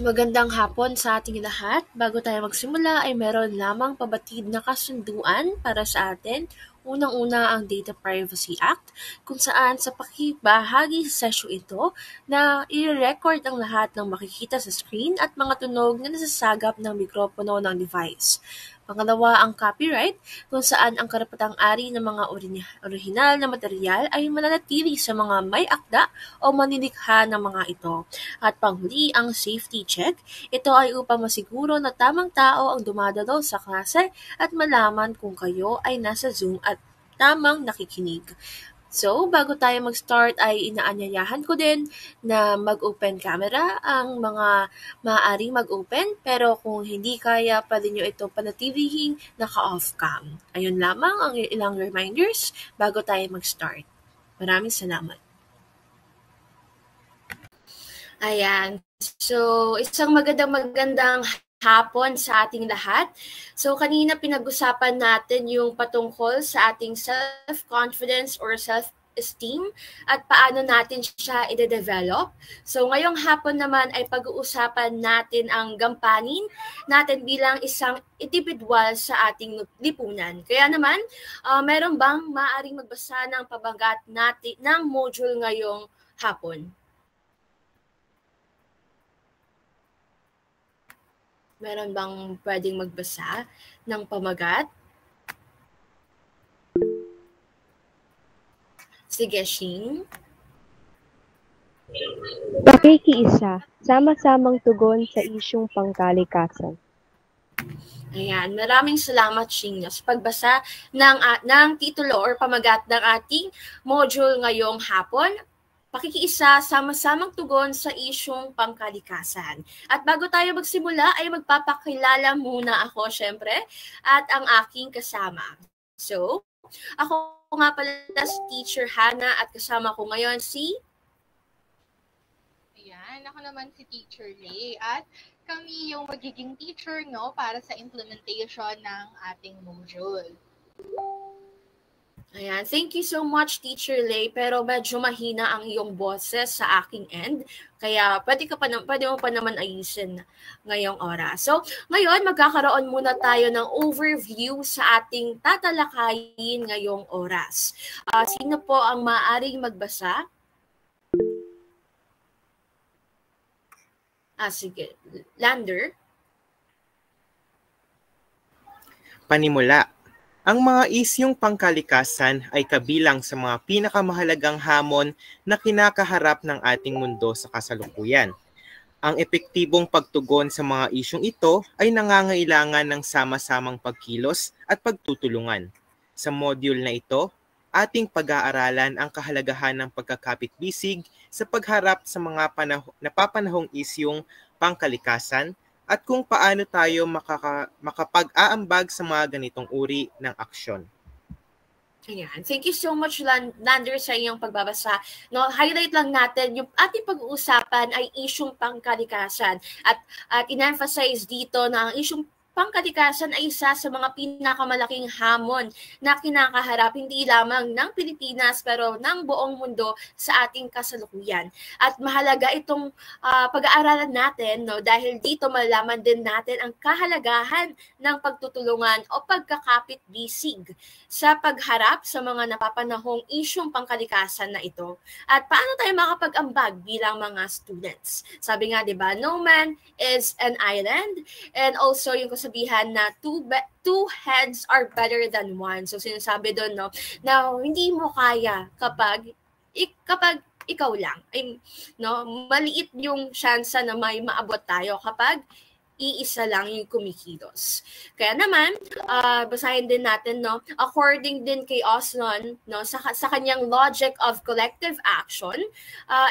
Magandang hapon sa ating lahat. Bago tayo magsimula ay meron lamang pabatid na kasunduan para sa atin. Unang-una ang Data Privacy Act kung saan sa pakibahagi sa sesyo ito na i-record ang lahat ng makikita sa screen at mga tunog na nasasagap ng mikropono ng device. Pangalawa ang copyright kung saan ang karapatang-ari ng mga orihinal na material ay mananatili sa mga may akda o manilikha ng mga ito. At panghuli ang safety check. Ito ay upang masiguro na tamang tao ang dumadalo sa klase at malaman kung kayo ay nasa Zoom at tamang nakikinig. So, bago tayo mag-start ay inaanyayahan ko din na mag-open camera ang mga maaaring mag-open pero kung hindi kaya pwede nyo ito panatilihing naka-off cam. Ayun lamang ang ilang reminders bago tayo mag-start. Maraming salamat. Ayan. So, isang magandang hapon sa ating lahat. So, kanina pinag-usapan natin yung patungkol sa ating self-confidence or self-esteem at paano natin siya i-develop. So, ngayong hapon naman ay pag-uusapan natin ang gampanin natin bilang isang individual sa ating lipunan. Kaya naman, meron bang maaaring magbasa ng pabagat natin ng module ngayong hapon? Meron bang pwedeng magbasa ng pamagat? Sige, Shing. Pakikiisa, sama-samang tugon sa isyung pangkalikasan. Ayan, maraming salamat, Shing, sa pagbasa ng titulo or pamagat ng ating module ngayong hapon. Pakikiisa, sama-samang tugon sa isyung pangkalikasan. At bago tayo magsimula ay magpapakilala muna ako, syempre, at ang aking kasama. So, ako nga pala si Teacher Hannah at kasama ko ngayon si... Ayan, ako naman si Teacher Lay at kami yung magiging teacher nyo para sa implementation ng ating module. Ayan, thank you so much, Teacher Lay, pero medyo mahina ang iyong boses sa aking end. Kaya pwede mo pa naman ayusin ngayong oras. So, ngayon magkakaroon muna tayo ng overview sa ating tatalakayin ngayong oras. Sino po ang maaaring magbasa? Sige. Lander? Panimula. Ang mga isyong pangkalikasan ay kabilang sa mga pinakamahalagang hamon na kinakaharap ng ating mundo sa kasalukuyan. Ang epektibong pagtugon sa mga isyong ito ay nangangailangan ng sama-samang pagkilos at pagtutulungan. Sa module na ito, ating pag-aaralan ang kahalagahan ng pagkakapit-bisig sa pagharap sa mga napapanahong isyong pangkalikasan at kung paano tayo makapag-aambag sa mga ganitong uri ng aksyon. Ayan. Thank you so much, Lander, sa iyong pagbabasa. No, highlight lang natin, yung ating pag-uusapan ay isyong pangkalikasan. At in-emphasize dito na ang isyong pangkalikasan ay isa sa mga pinakamalaking hamon na kinakaharap hindi lamang ng Pilipinas pero ng buong mundo sa ating kasalukuyan. At mahalaga itong pag-aaralan natin, no, dahil dito malaman din natin ang kahalagahan ng pagtutulungan o pagkakapit-bisig sa pagharap sa mga napapanahong isyong pangkalikasan na ito. At paano tayo makapag-ambag bilang mga students? Sabi nga, di ba, no man is an island, and also yung kasabihan na two heads are better than one. So sinasabi doon, no, na hindi mo kaya kapag ikaw lang. No, maliit yung tsansa na may maabot tayo kapag iisa lang yung kumikilos. Kaya naman, basahin din natin, no, according din kay Oslon, no, sa kanyang logic of collective action,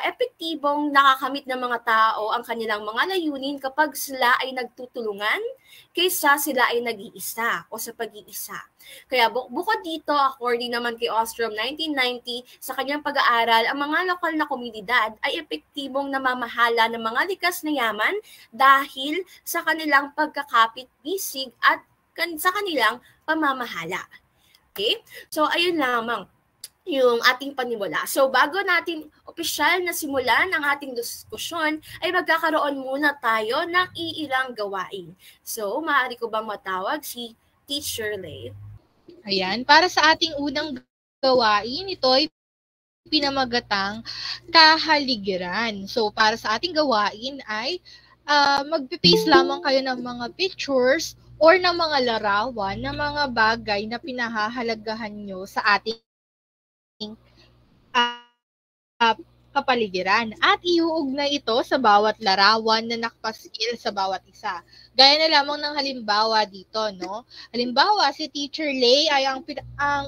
epektibong nakakamit ng mga tao ang kanilang mga layunin kapag sila ay nagtutulungan kaysa sila ay nag-iisa o sa pag-iisa. Kaya bukod dito, according naman kay Ostrom 1990, sa kanyang pag-aaral, ang mga lokal na komunidad ay epektibong namamahala ng mga likas na yaman dahil sa kanilang pagkakapit-bisig at sa kanilang pamamahala. Okay? So, ayun lamang. yung ating panimula. So bago natin opisyal na simulan ang ating diskusyon, ay magkakaroon muna tayo ng iilang gawain. So maaari ko bang matawag si Teacher Lay? Ayan, para sa ating unang gawain, ito ay pinamagatang kahaligiran. So para sa ating gawain ay magpipaste lamang kayo ng mga pictures or ng mga larawan ng mga bagay na pinahahalagahan nyo sa ating kapaligiran at iuugnay ito sa bawat larawan na nakapaskil sa bawat isa. Gaya na lamang ng halimbawa dito, no? Halimbawa, si Teacher Lay ay ang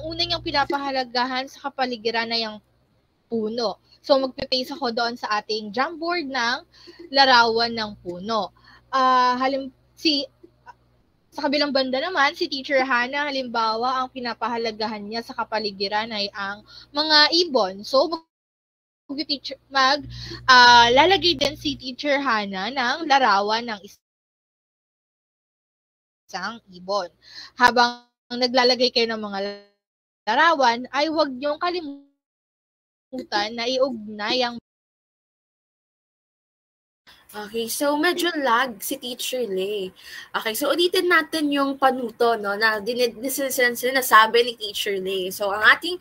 una niyang pinapahalagahan sa kapaligiran na yung puno. So, magpipaste ako doon sa ating Jamboard ng larawan ng puno. Sa kabilang banda naman, si Teacher Hana, halimbawa, ang pinapahalagahan niya sa kapaligiran ay ang mga ibon. So, lalagay din si Teacher Hana ng larawan ng isang ibon. Habang naglalagay kayo ng mga larawan, ay huwag niyong kalimutan na iugnay ang. Okay, so medyo lag si Teacher Lay. Okay, so ulitin natin yung panuto, no, na sinasabi ni Teacher Lay. So ang ating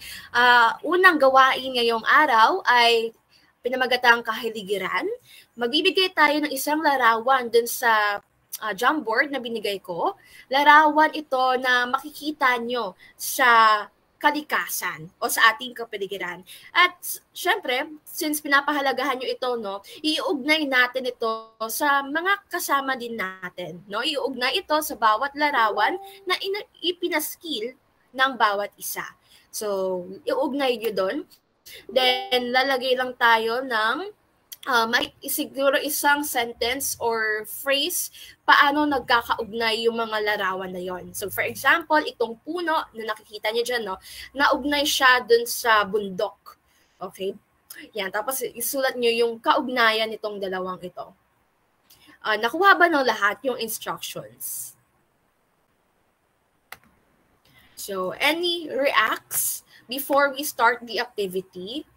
unang gawain ngayong araw ay pinamagatang kahiligiran. Magbibigay tayo ng isang larawan dun sa Jamboard na binigay ko. Larawan ito na makikita nyo sa kalikasan o sa ating kapaligiran. At syempre, since pinapahalagahan nyo ito, no, iuugnay natin ito sa mga kasama din natin. No? Iuugnay ito sa bawat larawan na ipinaskill ng bawat isa. So, iuugnay nyo doon. Then, lalagay lang tayo ng may siguro isang sentence or phrase paano nagkakaugnay yung mga larawan na yon. So for example, itong puno na nakikita niyo dyan, no, naugnay siya dun sa bundok. Okay? Yan, tapos isulat niyo yung kaugnayan nitong dalawang ito. Nakuha ba ng lahat yung instructions? So any reacts before we start the activity?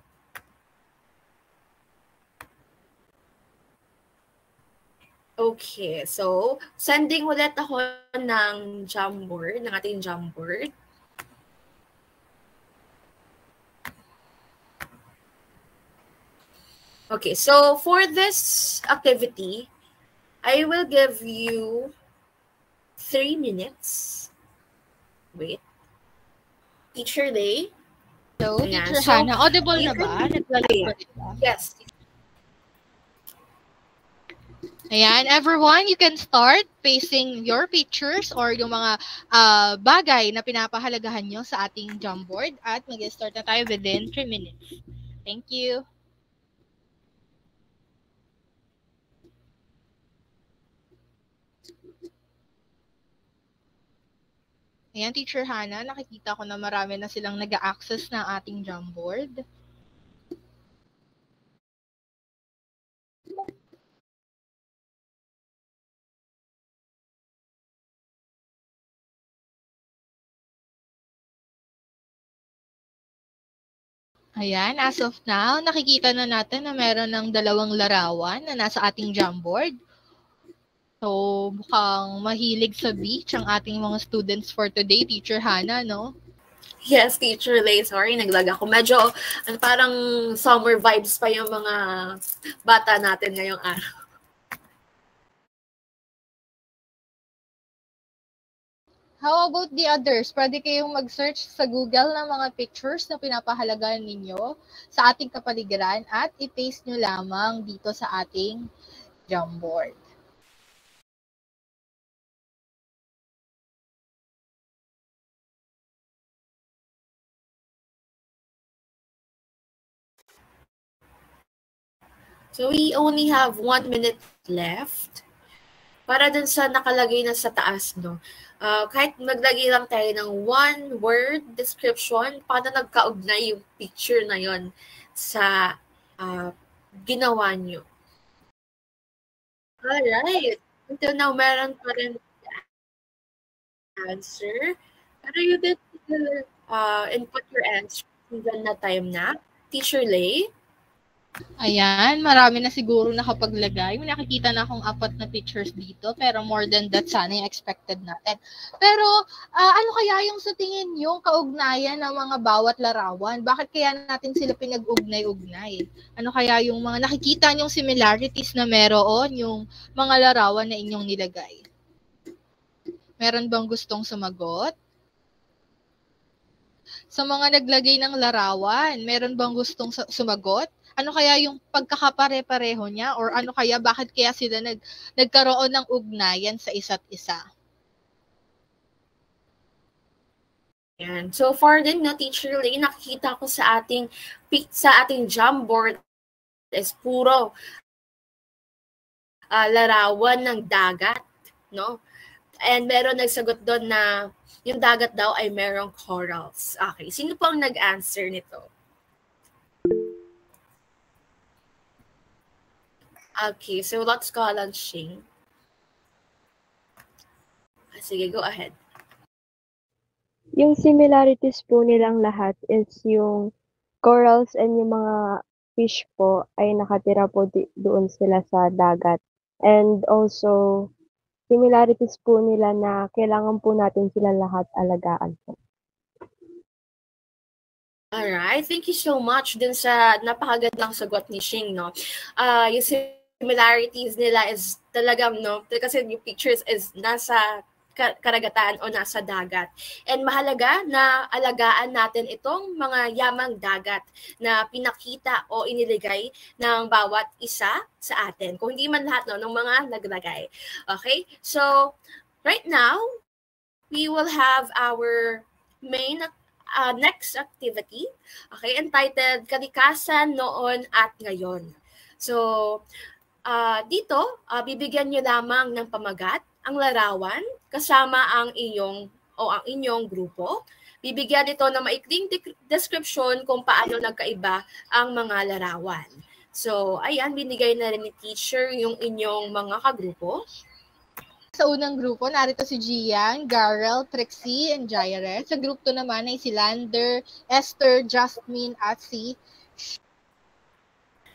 Okay, so sending ulit ako ng Jamboard, ng ating Jamboard. Okay, so for this activity, I will give you 3 minutes. Wait. Teacher Lay. So, Teacher Hana, audible na ba? Yes. Ayan, everyone, you can start pasting your pictures or yung mga bagay na pinapahalagahan nyo sa ating Jamboard at mag-start na tayo within 3 minutes. Thank you. Ayan, Teacher Hana, nakikita ko na marami na silang nag-access ng ating Jamboard. Ayan, as of now, nakikita na natin na meron ng 2 larawan na nasa ating Jamboard. So, mukhang mahilig sa beach ang ating mga students for today, Teacher Hana, no? Yes, Teacher Lay. Sorry, naglag ako. Medyo parang summer vibes pa yung mga bata natin ngayong araw. How about the others? Pwede kayong mag-search sa Google ng mga pictures na pinapahalagaan ninyo sa ating kapaligiran at i-paste nyo lamang dito sa ating Jamboard. So we only have 1 minute left. Para dun sa nakalagay na sa taas, no? Kahit maglagay lang tayo ng 1-word description, paano nagkaugnay yung picture na yon sa ginawa nyo. Alright. Until now, meron pa rin answer. Pero you did input your answer. Single na time na. Teacher Lay? Ayan, marami na siguro nakapaglagay. May nakikita na akong 4 na pictures dito, pero more than that sana yung expected natin. Pero ano kaya yung sa tingin yung kaugnayan ng mga bawat larawan? Bakit kaya natin sila pinag-ugnay-ugnay? Ano kaya yung mga nakikita niyong similarities na meron yung mga larawan na inyong nilagay? Meron bang gustong sumagot? Sa mga naglagay ng larawan, meron bang gustong sumagot? Ano kaya yung pagkakapare-pareho niya? Or ano kaya, bakit kaya sila nagkaroon ng ugnayan sa isa't isa? Yan. So far din na Teacher Lay, nakikita ko sa ating Jamboard is puro larawan ng dagat, no? And meron nagsagot doon na yung dagat daw ay merong corals. Okay, sino po ang nag-answer nito? Okay, so let's call on Shing. Sige, go ahead. Yung similarities po nilang lahat is yung corals and yung mga fish po ay nakatira po doon sila sa dagat. And also, similarities po nila na kailangan po natin sila lahat alagaan po. Alright, thank you so much din sa napakagandang sagot ni Shing, no? Yung similarities nila is talagang, no? Kasi yung pictures is nasa karagatan o nasa dagat. And mahalaga na alagaan natin itong mga yamang dagat na pinakita o iniligay ng bawat isa sa atin. Kung hindi man lahat, no, ng mga naglagay. Okay? So, right now, we will have our main next activity, okay, entitled Kalikasan Noon at Ngayon. So, dito, bibigyan nyo lamang ng pamagat ang larawan kasama ang inyong grupo. Bibigyan ito ng maikling description kung paano nagkaiba ang mga larawan. So, ayan, binigay na rin ni teacher yung inyong mga kagrupo. Sa unang grupo, narito si Gian, Garel, Trixie, and Jaire. Sa group 2 naman ay si Lander, Esther, Jasmine, at si...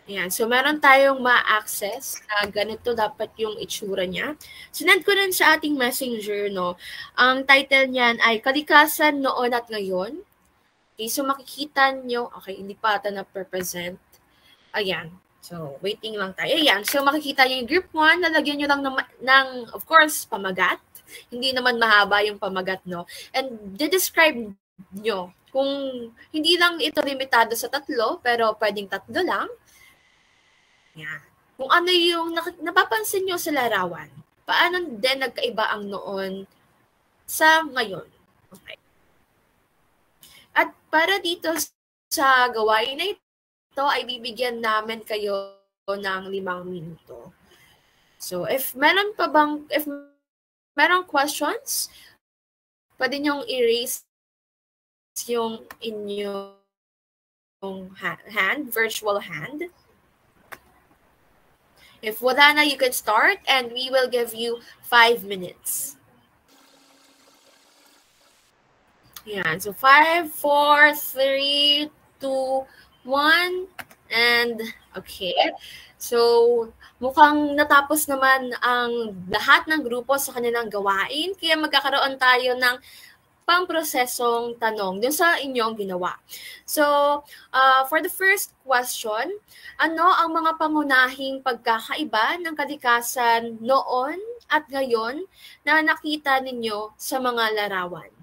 Ayan, so meron tayong ma-access na ganito dapat yung itsura niya. Sinend ko rin sa ating messenger, no? Ang title niyan ay Kalikasan Noon at Ngayon. Okay, so makikita nyo, okay, hindi pa ata na-present. Ayan. So, waiting lang tayo. Ayan. So, makikita niyo yung group 1. Nalagyan nyo lang ng, of course, pamagat. Hindi naman mahaba yung pamagat, no? And de-describe nyo kung hindi lang ito limitado sa 3, pero pwedeng 3 lang. Ayan. Kung ano yung napapansin nyo sa larawan. Paano din nagkaiba ang noon sa ngayon. Okay. At para dito sa gawain na ito ay bibigyan namin kayo ng 5 minuto. So, if meron questions, pwede niyong i-raise yung inyong hand, virtual hand. If wala na, you can start and we will give you 5 minutes. Yan. So, 5, 4, 3, 2, 1, and okay. So, mukhang natapos naman ang lahat ng grupo sa kanilang gawain, kaya magkakaroon tayo ng pamprosesong tanong dun sa inyong ginawa. So, for the first question, ano ang mga pangunahing pagkakaiba ng kalikasan noon at ngayon na nakita ninyo sa mga larawan?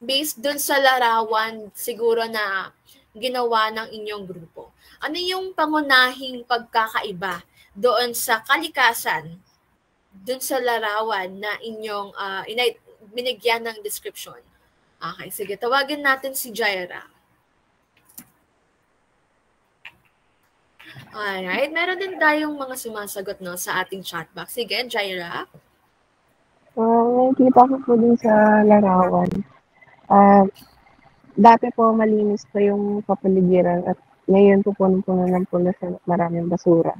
Based dun sa larawan siguro na ginawa ng inyong grupo. Ano yung pangunahing pagkakaiba doon sa kalikasan, doon sa larawan na inyong binigyan ng description? Okay, sige, tawagin natin si Jaira. Alright, meron din tayong mga sumasagot, no, sa ating chat box. Sige, Jaira. Nakikita ko po din sa larawan. Dati po malinis po yung kapaligiran at ngayon po punong-puno ng puno sa maraming basura.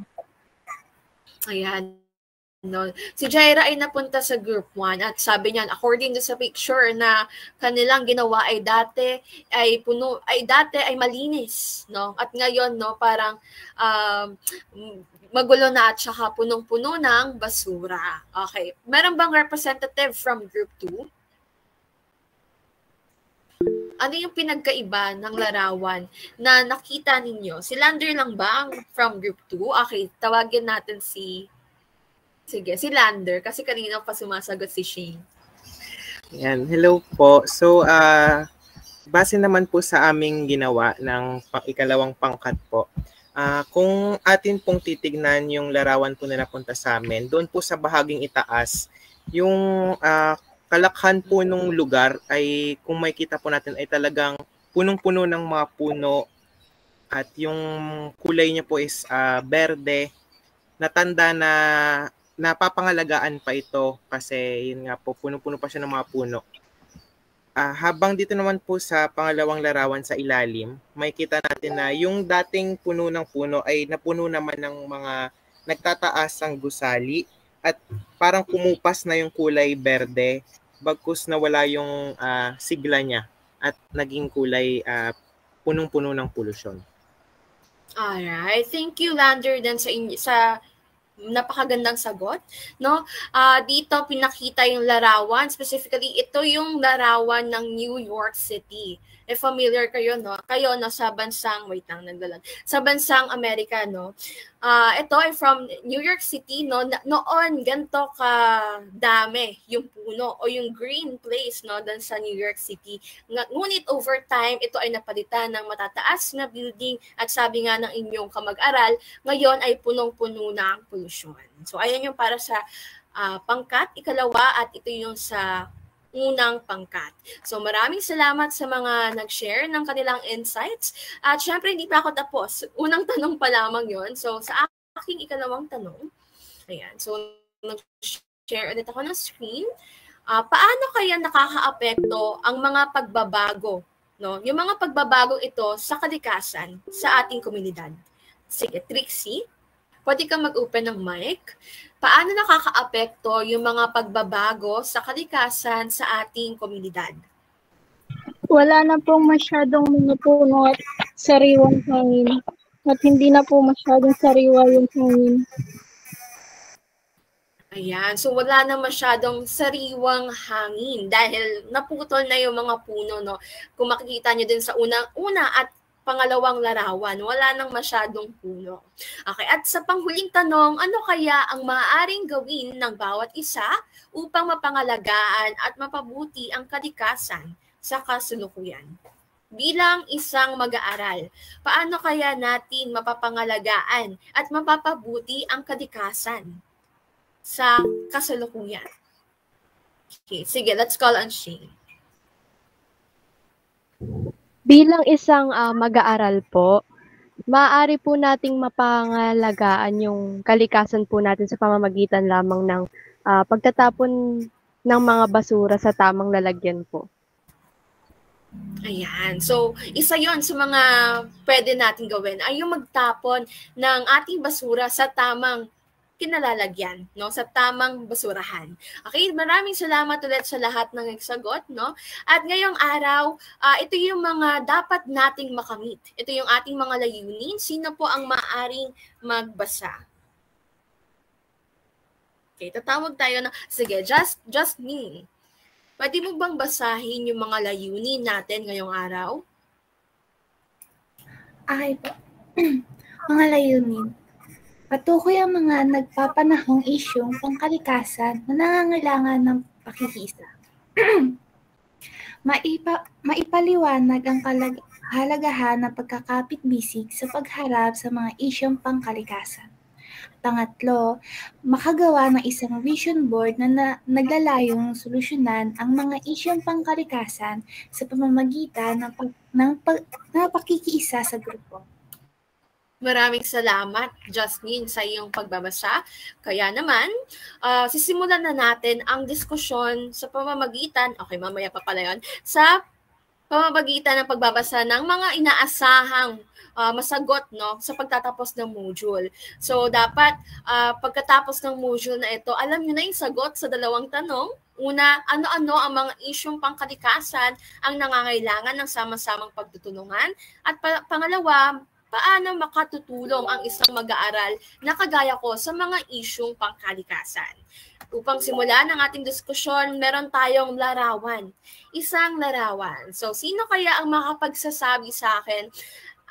Ayan. No, si Jaira ay napunta sa group 1 at sabi niya according to sa picture na kanilang ginawa ay dati ay malinis, no? At ngayon no parang magulo na at saka punong-puno ng basura. Okay. Meron bang representative from group 2? Ano yung pinagkaiba ng larawan na nakita ninyo? Si Lander lang ba from group 2? Okay, tawagin natin si Lander kasi kanina pa sumasagot si Shane. Yan, hello po. So, base naman po sa aming ginawa ng ikalawang pangkat po, kung atin pong titignan yung larawan po na napunta sa amin, doon po sa bahaging itaas, yung kalakhan po nung lugar ay kung makikita po natin ay talagang punong-puno ng mga puno at yung kulay niya po is berde. Natanda na napapangalagaan pa ito kasi yun nga po, puno-puno pa siya ng mga puno. Habang dito naman po sa pangalawang larawan sa ilalim, makikita natin na yung dating puno ng puno ay napuno naman ng mga nagtataas ang gusali at parang kumupas na yung kulay berde bagkus na wala yung sigla niya at naging kulay punong-puno ng polusyon. Alright, thank you Lander din sa napakagandang sagot, no? Dito pinakita yung larawan, specifically ito yung larawan ng New York City. If familiar kayo, no? Kayo no sa bansang sa bansang Amerika, no? Ito ay from New York City, no? Noon ganito ka dami yung puno o yung green place, no, dan sa New York City. Ngunit over time ito ay napalitan ng matataas na building at sabi nga ng inyong kamag-aral, ngayon ay punong-puno ng pollution. So ayan yung para sa pangkat ikalawa at ito yung sa unang pangkat. So maraming salamat sa mga nag-share ng kanilang insights. At syempre hindi pa ako tapos. Unang tanong pa lamang yon. So sa aking ikalawang tanong, ayan. So nag-share ulit ako ng screen. Paano kaya nakakaapekto ang mga pagbabago, no? Yung mga pagbabago ito sa kalikasan sa ating komunidad. Sige, Trixie, pwede kang mag-open ng mic. Paano nakakaapekto yung mga pagbabago sa kalikasan sa ating komunidad? Wala na pong masyadong mga puno at sariwang hangin. At hindi na po masyadong sariwa yung hangin. Ayan, so wala na masyadong sariwang hangin dahil naputol na yung mga puno, no? Kung makikita nyo din sa una at pangalawang larawan, wala nang masyadong puno. Okay, at sa panghuling tanong, ano kaya ang maaaring gawin ng bawat isa upang mapangalagaan at mapabuti ang kalikasan sa kasalukuyan? Bilang isang mag-aaral, paano kaya natin mapapangalagaan at mapapabuti ang kalikasan sa kasalukuyan? Okay, sige, let's call on Shane. Bilang isang mag-aaral po, maaari po nating mapangalagaan yung kalikasan po natin sa pamamagitan lamang ng pagtatapon ng mga basura sa tamang lalagyan po. Ayan. So, isa yon sa mga pwede natin gawin ay yung magtapon ng ating basura sa tamang kinalalagyan, no, sa tamang basurahan. Okay, maraming salamat ulit sa lahat ng nagsagot, no? At ngayong araw, ito yung mga dapat nating makamit. Ito yung ating mga layunin. Sino po ang maaring magbasa? Okay, tatawag tayo na, sige, just me. Pwede mo bang basahin yung mga layunin natin ngayong araw? Okay po. Mga layunin. Patukoy ang mga nagpapanahong isyong pangkalikasan na nangangailangan ng pakikiisa. Maipaliwanag ang kahalagahan ng pagkakapit-bisig sa pagharap sa mga isyong pangkalikasan. Pangatlo, makagawa ng isang vision board na naglalayong solusyonan ang mga isyong pangkalikasan sa pamamagitan ng pakikiisa sa grupo. Maraming salamat, Jasmine, sa iyong pagbabasa. Kaya naman, sisimulan na natin ang diskusyon sa pamamagitan, okay, mamaya pa pala yun, sa pamamagitan ng pagbabasa ng mga inaasahang masagot sa pagtatapos ng module. So dapat pagkatapos ng module na ito, alam nyo na yung sagot sa dalawang tanong. Una, ano-ano ang mga isyong pangkalikasan ang nangangailangan ng sama-samang pagtutulungan? At pangalawa, paano makatutulong ang isang mag-aaral na kagaya ko sa mga isyong pangkalikasan? Upang simulan ang ating diskusyon, meron tayong larawan. Isang larawan. So, sino kaya ang makapagsasabi sa akin,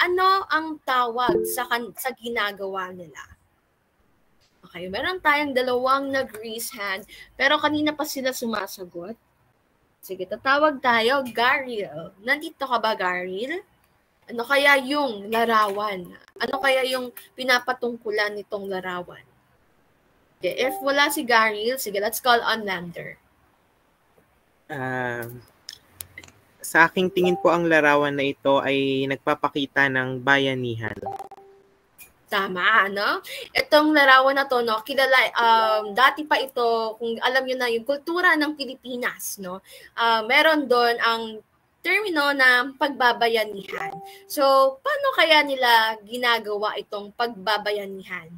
ano ang tawag sa ginagawa nila? Okay, meron tayong dalawang nag-raise hand, pero kanina pa sila sumasagot. Sige, tatawag tayo. Garil. Nandito ka ba, Garil? Ano kaya yung larawan? Ano kaya yung pinapatungkulan nitong larawan? Okay, if wala si Garil, sige, let's call on Lander. Sa aking tingin po, ang larawan na ito ay nagpapakita ng bayanihan. Tama, no? Itong larawan na to, kilala, dati pa ito, kung alam nyo na yung kultura ng Pilipinas, meron doon ang termino na pagbabayanihan. So, paano kaya nila ginagawa itong pagbabayanihan?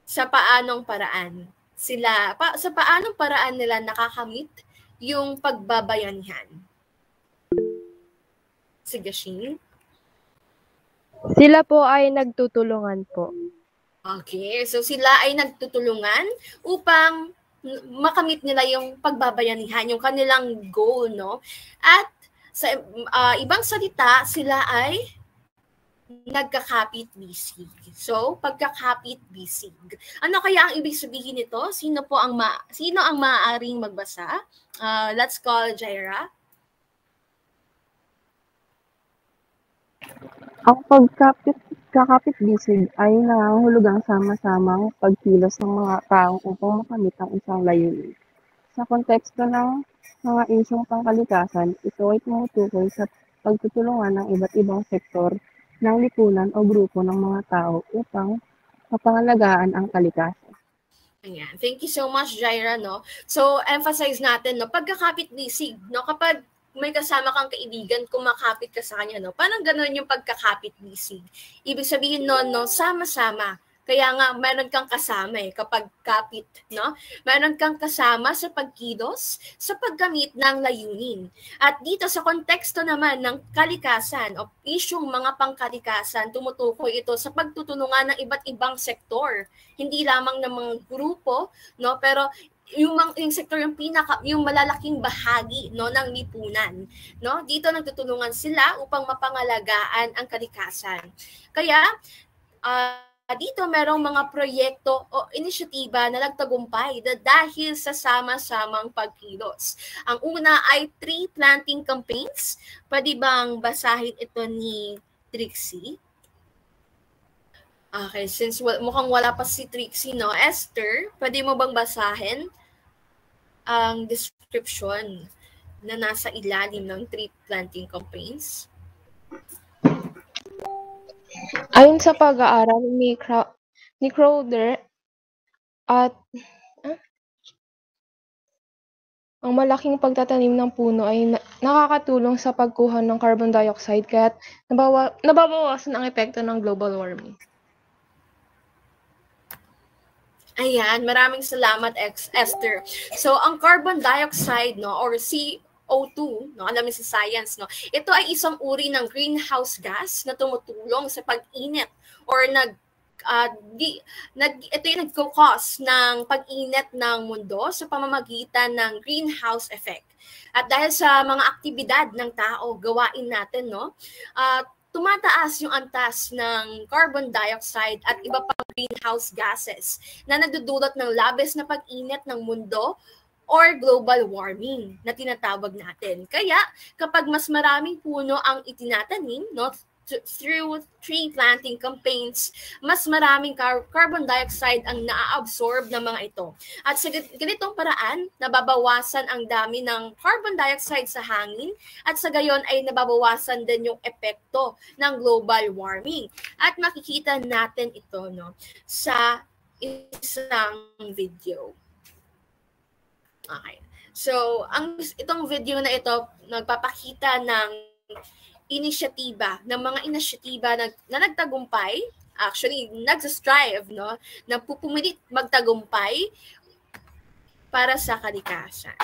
Sa paanong paraan? Sa paanong paraan nila nakakamit yung pagbabayanihan? Sige, Sheen. Sila po ay nagtutulungan po. Okay, so sila ay nagtutulungan upang makamit nila yung pagbabayanihan, yung kanilang goal, At sa ibang salita, sila ay nagkakapit-bisig. So, pagkakapit-bisig. Ano kaya ang ibig sabihin nito? Sino ang maaaring magbasa? Let's call Jaira. Ang pagkakapit-bisig ay nangangahulugang sama-samang pagkilos ng mga tao upang makamit ang isang layunin. Sa konteksto ng mga isyong pangkalikasan, ito ay tumutukoy sa pagtutulungan ng iba't ibang sektor ng lipunan o grupo ng mga tao upang mapangalagaan ang kalikasan. Ayan. Thank you so much, Jaira, So, emphasize natin, pagkakapit-bisig, kapag may kasama kang kaibigan, kumakapit ka sa kanya, Parang gano'n yung pagkakapit-bisig. Ibig sabihin sama-sama. Kaya nga, meron kang kasama kapag kapit, Meron kang kasama sa pagkilos, sa paggamit ng layunin. At dito sa konteksto naman ng kalikasan o isyong mga pangkalikasan, tumutukoy ito sa pagtutulungan ng iba't ibang sektor. Hindi lamang ng mga grupo, pero yung sektor yung malalaking bahagi ng lipunan, dito nagtutulungan sila upang mapangalagaan ang kalikasan. Kaya dito merong mga proyekto o inisyatiba na nagtagumpay dahil sa sama-samang pagkilos. Ang una ay tree planting campaigns. Pwede bang basahin ito ni Trixie? Okay, since mukhang wala pa si Trixie, Esther, pwede mo bang basahin ang description na nasa ilalim ng tree planting campaigns? Ayon sa pag-aaral ni Crowder at ang malaking pagtatanim ng puno ay nakakatulong sa pagkuha ng carbon dioxide kaya't nababawasan ang epekto ng global warming. Ayan, maraming salamat, Esther. So, ang carbon dioxide, or CO2, alam niyo sa science, ito ay isang uri ng greenhouse gas na tumutulong sa pag-init or ito yung nagko-cause ng pag-init ng mundo sa pamamagitan ng greenhouse effect. At dahil sa mga aktibidad ng tao, gawain natin, tumataas yung antas ng carbon dioxide at iba pang greenhouse gases na nagdudulot ng labis na pag-init ng mundo or global warming na tinatawag natin. Kaya kapag mas maraming puno ang itinatanim, through tree planting campaigns, mas maraming carbon dioxide ang naa-absorb ng mga ito. At sa ganitong paraan, nababawasan ang dami ng carbon dioxide sa hangin at sa gayon ay nababawasan din yung epekto ng global warming. At makikita natin ito sa isang video. Okay. So, itong video na ito nagpapakita ng inisyatiba, ng mga inisyatiba na nagtagumpay, actually nagsa-strive, no, na pupumilit magtagumpay para sa kalikasan.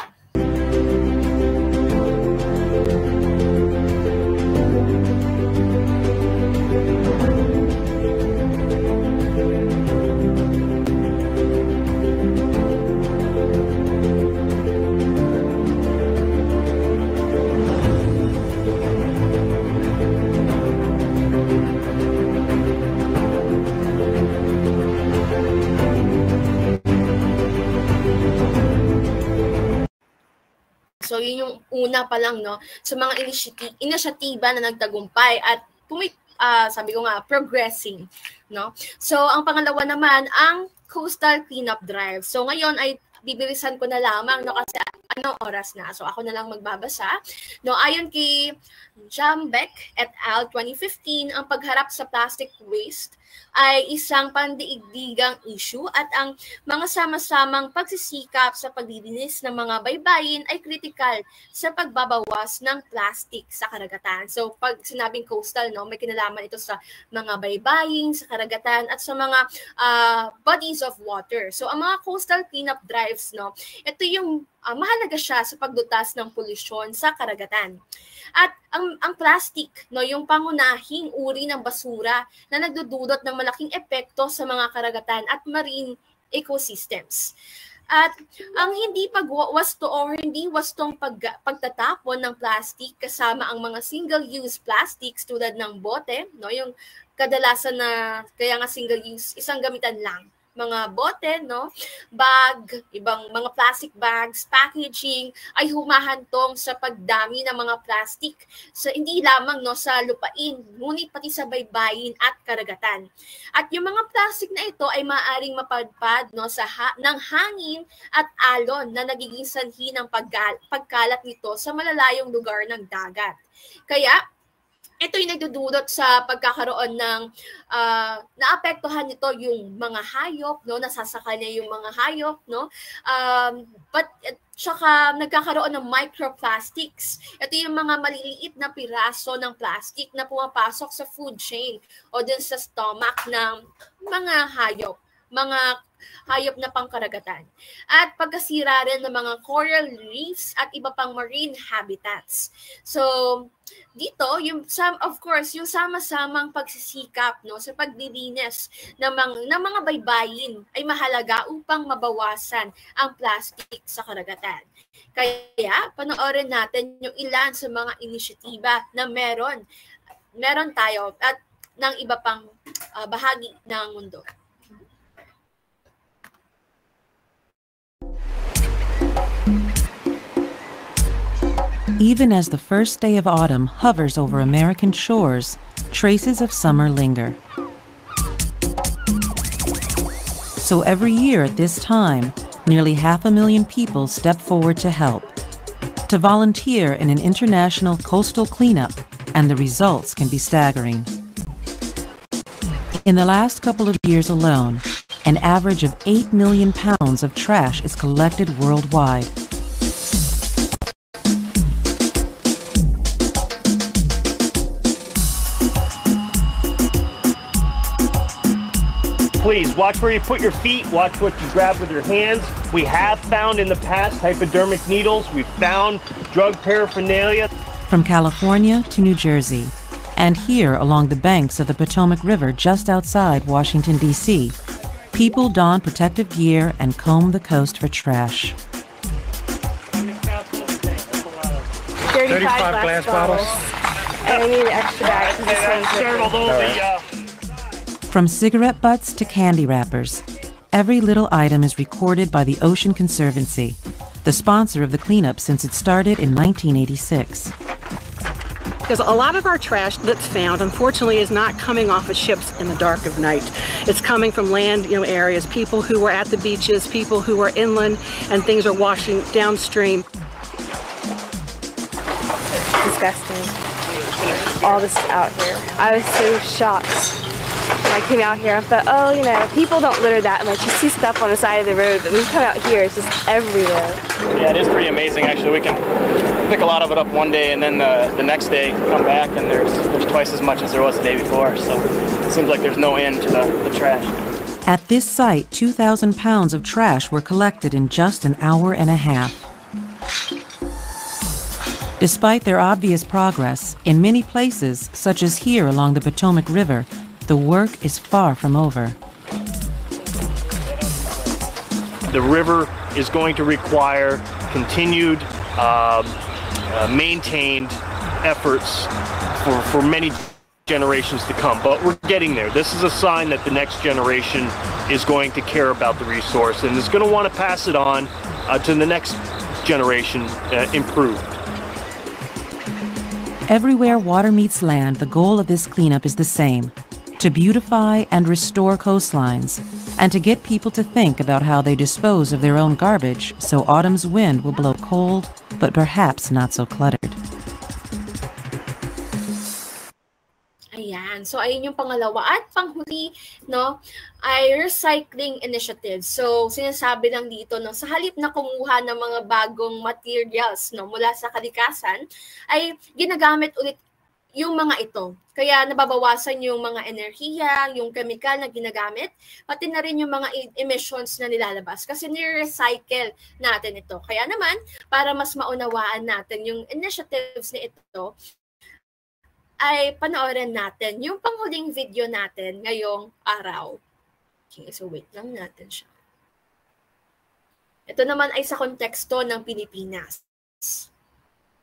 So, yun yung una pa lang, no, sa mga inisyatiba na nagtagumpay at sabi ko nga, progressing, no. So, ang pangalawa naman, ang Coastal Cleanup Drive. So, ngayon ay bibilisan ko na lamang, no, kasi anong oras na. So, ako na lang magbabasa. No, ayon kay Jambeck et al. 2015, ang pagharap sa plastic waste ay isang pandaigdigang issue at ang mga sama-samang pagsisikap sa paglilinis ng mga baybayin ay kritikal sa pagbabawas ng plastic sa karagatan. So pag sinabing coastal, no, may kinalaman ito sa mga baybayin, sa karagatan at sa mga bodies of water. So ang mga coastal cleanup drives, no, ito yung mahalaga siya sa paglutas ng polusyon sa karagatan. At ang plastic, no, yung pangunahing uri ng basura na nagdudulot ng malaking epekto sa mga karagatan at marine ecosystems. At ang hindi pagwasto o hindi wastong pagtatapon ng plastic kasama ang mga single-use plastics tulad ng bote, no, yung kadalasan na kaya nga single-use, isang gamitan lang. Mga bote, no, bag, ibang mga plastic bags, packaging ay humahantong sa pagdami ng mga plastic sa hindi lamang, no, sa lupain, ngunit pati sa baybayin at karagatan. At yung mga plastic na ito ay maaaring mapadpad, no, ng hangin at alon na nagiging sanhi ng pagkalat nito sa malalayong lugar ng dagat. Kaya ito yung nagdudulot sa pagkakaroon ng naapektuhan nito yung mga hayop, no, nasasakal niya yung mga hayop, no, tsaka nagkakaroon ng microplastics. Ito yung mga maliliit na piraso ng plastic na pumapasok sa food chain o dun sa stomach ng mga hayop na pangkaragatan. At pagkasira rin ng mga coral reefs at iba pang marine habitats. So, dito, yung sama-samang pagsisikap, no, sa paglilinis ng mga baybayin ay mahalaga upang mabawasan ang plastic sa karagatan. Kaya, panoorin natin yung ilan sa mga inisyatiba na meron tayo at ng iba pang bahagi ng mundo. Even as the first day of autumn hovers over American shores, traces of summer linger. So every year at this time, nearly 500,000 people step forward to help, to volunteer in an international coastal cleanup, and the results can be staggering. In the last couple of years alone, an average of 8 million pounds of trash is collected worldwide. Please watch where you put your feet, watch what you grab with your hands. We have found in the past hypodermic needles, we've found drug paraphernalia. From California to New Jersey, and here along the banks of the Potomac River just outside Washington, D.C., people don protective gear and comb the coast for trash. 35 glass bottles. And I need an extra bag because this one's From cigarette butts to candy wrappers, every little item is recorded by the Ocean Conservancy, the sponsor of the cleanup since it started in 1986. Because a lot of our trash that's found, unfortunately, is not coming off of ships in the dark of night. It's coming from land, areas, people who were at the beaches, people who were inland, and things are washing downstream. Disgusting. All this out here. I was so shocked I came out here, I thought, oh, you know, people don't litter that much. You see stuff on the side of the road, but when you come out here, it's just everywhere. Yeah, it is pretty amazing, actually. We can pick a lot of it up one day, and then the next day come back, and there's twice as much as there was the day before. So it seems like there's no end to the trash. At this site, 2,000 pounds of trash were collected in just an hour and a half. Despite their obvious progress, in many places, such as here along the Potomac River, the work is far from over. The river is going to require continued, maintained efforts for many generations to come, but we're getting there. This is a sign that the next generation is going to care about the resource and is going to want to pass it on to the next generation improved. Everywhere water meets land, the goal of this cleanup is the same: to beautify and restore coastlines, and to get people to think about how they dispose of their own garbage so autumn's wind will blow cold, but perhaps not so cluttered. Ayan. So, ayun yung pangalawa. At panghuli, no, ay recycling initiatives. So, sinasabi lang dito, no, sa halip na kumuha ng mga bagong materials, no, mula sa kalikasan, ay ginagamit ulit yung mga ito. Kaya nababawasan yung mga enerhiya, yung chemical na ginagamit, pati na rin yung mga emissions na nilalabas. Kasi ni-recycle natin ito. Kaya naman, para mas maunawaan natin yung initiatives na ito, ay panoorin natin yung panghuling video natin ngayong araw. Okay, so wait lang natin siya. Ito naman ay sa konteksto ng Pilipinas.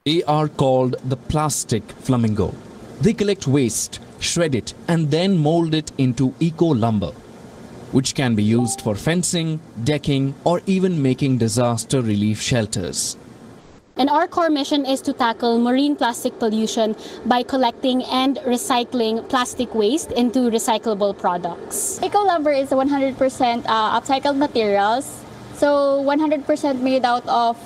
They are called the plastic flamingo. They collect waste, shred it, and then mold it into eco-lumber, which can be used for fencing, decking, or even making disaster relief shelters. And our core mission is to tackle marine plastic pollution by collecting and recycling plastic waste into recyclable products. Eco-Lumber is 100% upcycled materials, so 100% made out of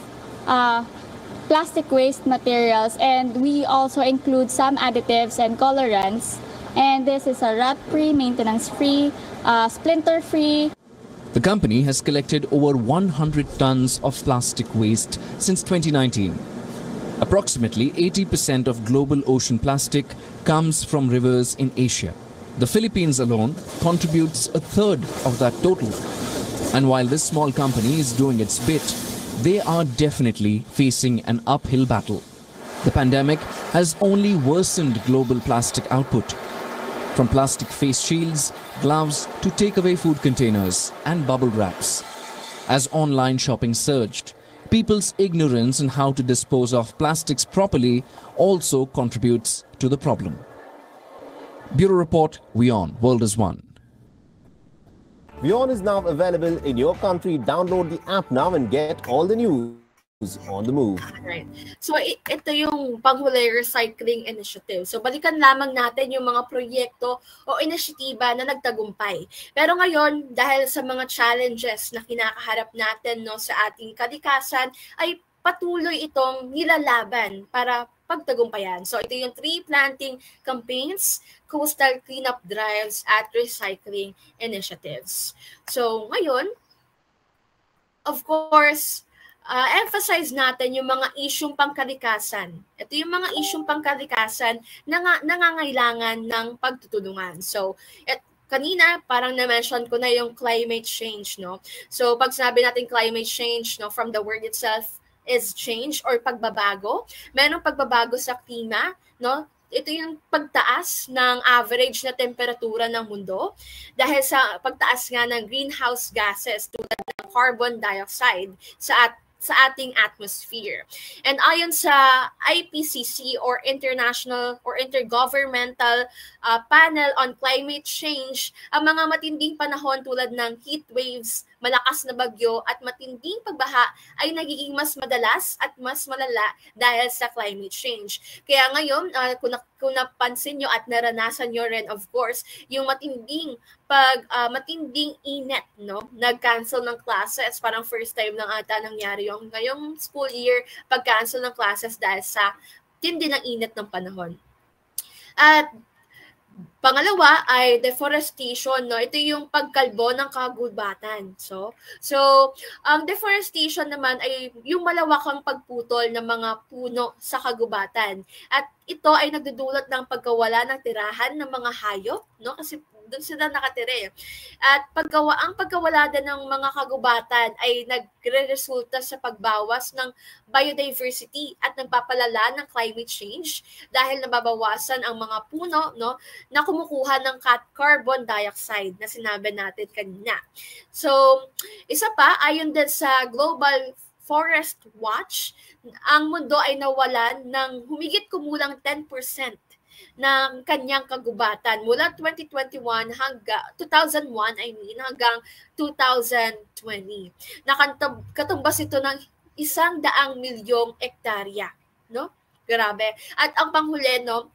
plastic waste materials, and we also include some additives and colorants. And this is a rot-free, maintenance-free, splinter-free. The company has collected over 100 tons of plastic waste since 2019. Approximately 80% of global ocean plastic comes from rivers in Asia. The Philippines alone contributes a third of that total. And while this small company is doing its bit, they are definitely facing an uphill battle. The pandemic has only worsened global plastic output. From plastic face shields, gloves to takeaway food containers and bubble wraps. As online shopping surged, people's ignorance in how to dispose of plastics properly also contributes to the problem. Bureau Report, WION, World is One. WION is now available in your country. Download the app now and get all the news on the move. Right. So ito yung panghuli recycling initiative. So balikan lamang natin yung mga proyekto o inisyatiba na nagtagumpay. Pero ngayon, dahil sa mga challenges na kinakaharap natin, no, sa ating kalikasan, ay patuloy itong nilalaban para pagtagumpayan. So ito yung tree planting campaigns, coastal cleanup drives, at recycling initiatives. So ngayon, of course, emphasize natin yung mga isyung pangkalikasan. Ito yung mga isyung pangkalikasan na nangangailangan ng pagtutulungan. So, kanina parang na-mention ko na yung climate change, no? So, pag sinabi natin climate change, no, from the word itself is change or pagbabago. Merong pagbabago sa klima, no? Ito yung pagtaas ng average na temperatura ng mundo dahil sa pagtaas nga ng greenhouse gases tulad ng carbon dioxide sa ating atmosphere. And ayon sa IPCC or International or Intergovernmental Panel on Climate Change, ang mga matinding panahon tulad ng heat waves, malakas na bagyo at matinding pagbaha ay nagiging mas madalas at mas malala dahil sa climate change. Kaya ngayon, kung napansin nyo at naranasan nyo rin, of course, yung matinding init, no? Nag-cancel ng classes. Parang first time lang ata nangyari yung ngayong school year, pag-cancel ng classes dahil sa tindi ng init ng panahon. At Pangalawa ay deforestation, no? Ito yung pagkalbo ng kagubatan. So ang deforestation naman ay yung malawakang pagputol ng mga puno sa kagubatan. At ito ay nagdudulot ng pagkawala ng tirahan ng mga hayop, no? Kasi doon sila nakatira. At ang pagkawala din ng mga kagubatan ay nagre-resulta sa pagbawas ng biodiversity at nagpapalala ng climate change dahil nababawasan ang mga puno, no, na kumukuha ng carbon dioxide na sinabi natin kanina. So, isa pa, ayon din sa Global Forest Watch, ang mundo ay nawalan ng humigit kumulang 10% ng kanyang kagubatan mula 2021 hanggang 2001 hanggang 2020. Katumbas ito ng 100 milyong hektarya, no? Grabe. At ang panghuli, no,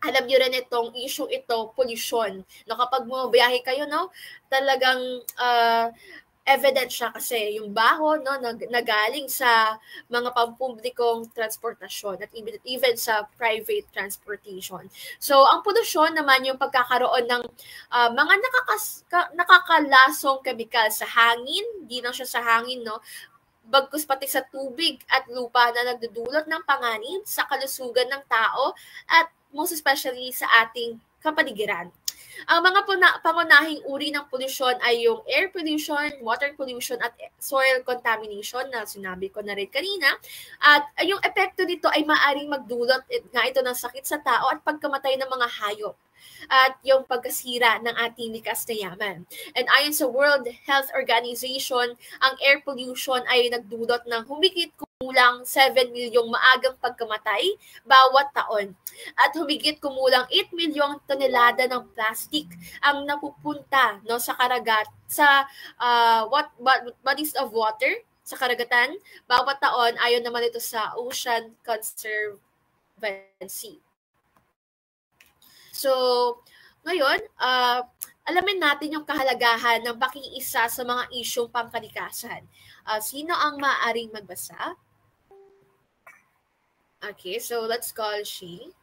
alam niyo rin itong issue ito, pollution. No, kapag bumabiyahe kayo, no, talagang evident siya kasi yung baho, no, nagaling sa mga pampublikong transportasyon at even sa private transportation. So ang polusyon naman yung pagkakaroon ng mga nakakalasong chemical sa hangin, di lang siya sa hangin, no, bagkus pati sa tubig at lupa na nagdudulot ng panganib sa kalusugan ng tao at most especially sa ating kapaligiran. Ang mga pangunahing uri ng pollution ay yung air pollution, water pollution, at soil contamination na sinabi ko na rin kanina. At yung epekto nito ay maaaring magdulot nga ito ng sakit sa tao at pagkamatay ng mga hayop at yung pagkasira ng ating likas na yaman. And ayon sa World Health Organization, ang air pollution ay nagdulot ng humigit kumulang 7 milyong maagang pagkamatay bawat taon. At humigit kumulang 8 milyong tonelada ng plastic ang napupunta, no, sa bodies of water, sa karagatan bawat taon, ayon naman ito sa Ocean Conservancy. So, ngayon, alamin natin yung kahalagahan ng pakiisa sa mga isyong pangkalikasan. Sino ang maaaring magbasa? Okay, so let's call she.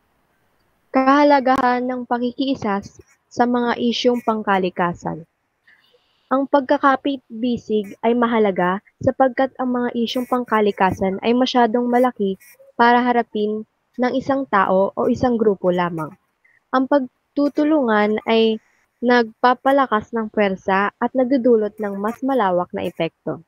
Kahalagahan ng pakikiisa sa mga isyong pangkalikasan. Ang pagkakapit-bisig ay mahalaga sapagkat ang mga isyong pangkalikasan ay masyadong malaki para harapin ng isang tao o isang grupo lamang. Ang pagtutulungan ay nagpapalakas ng puwersa at nagdudulot ng mas malawak na epekto.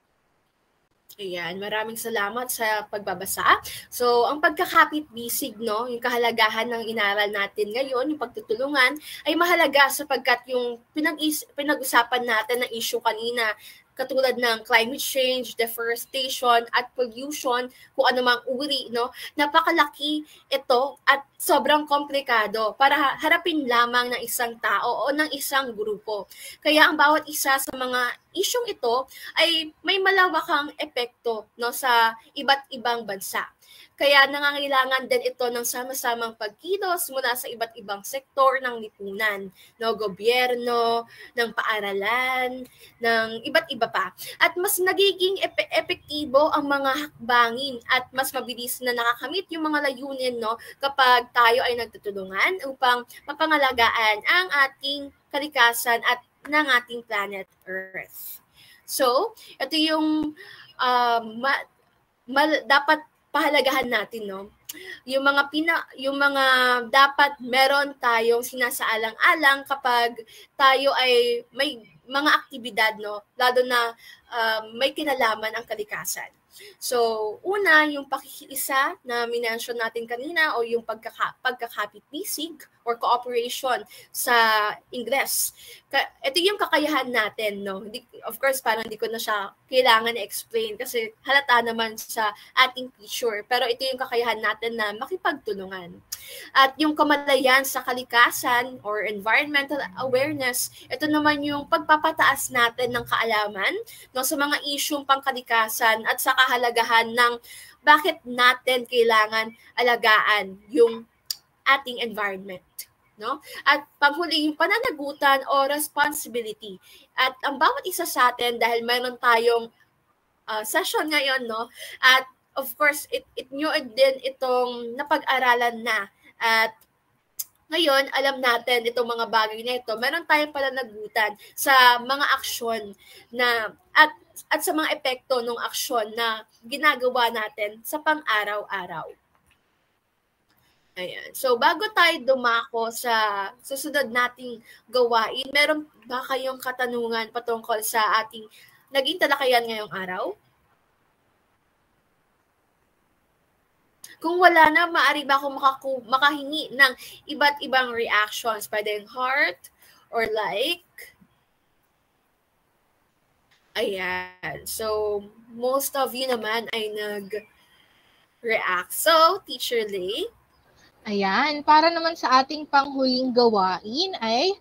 Ayan, maraming salamat sa pagbabasa. So, ang pagkakapit-bisig, no, yung kahalagahan ng inaral natin ngayon, yung pagtutulungan, ay mahalaga sapagkat yung pinag-usapan natin na issue kanina, katulad ng climate change, deforestation, at pollution, kung ano mang uri, no, napakalaki ito at sobrang komplikado para harapin lamang ng isang tao o ng isang grupo. Kaya ang bawat isa sa mga isyong ito ay may malawakang epekto, no, sa iba't ibang bansa. Kaya nangangailangan din ito ng sama-samang pagkilos mula sa iba't ibang sektor ng lipunan, no, gobyerno, ng paaralan, ng iba't iba pa. At mas nagiging epektibo ang mga hakbangin at mas mabilis na nakakamit yung mga layunin, no, kapag tayo ay nagtutulungan upang mapangalagaan ang ating kalikasan at ng ating planet Earth. So, ito yung dapat pahalagahan natin, no? Yung mga dapat meron tayong sinasaalang-alang kapag tayo ay may mga aktibidad, no, lalo na may kinalaman ang kalikasan. So, una, yung pakikiisa na minention natin kanina o yung pagkakapit-bisig or cooperation sa Ingles. Ito yung kakayahan natin, no? Of course, parang hindi ko na siya kailangan i-explain kasi halata naman sa ating picture. Pero ito yung kakayahan natin na makipagtulungan. At yung kamalayan sa kalikasan or environmental awareness, ito naman yung pagpapataas natin ng kaalaman, no, sa mga isyong pangkalikasan at sa kahalagahan ng bakit natin kailangan alagaan yung ating environment, no? At panghuli yung pananagutan o responsibility. At ang bawat isa sa atin, dahil mayroon tayong session ngayon, no? At of course, it nyo din itong napag-aralan na at Ngayon, alam natin itong mga bagay na ito, meron tayong pananagutan sa mga aksyon na at sa mga epekto ng aksyon na ginagawa natin sa pang-araw-araw. Ayan. So, bago tayo dumako sa susunod nating gawain, meron ba kayong katanungan patungkol sa ating naging talakayan ngayong araw? Kung wala na, maaari ba akong makahingi ng iba't ibang reactions? Pwedeng heart or like. Ayan. So, most of you naman ay nag-react. So, Teacher Lay. Ayan. Para naman sa ating panghuling gawain ay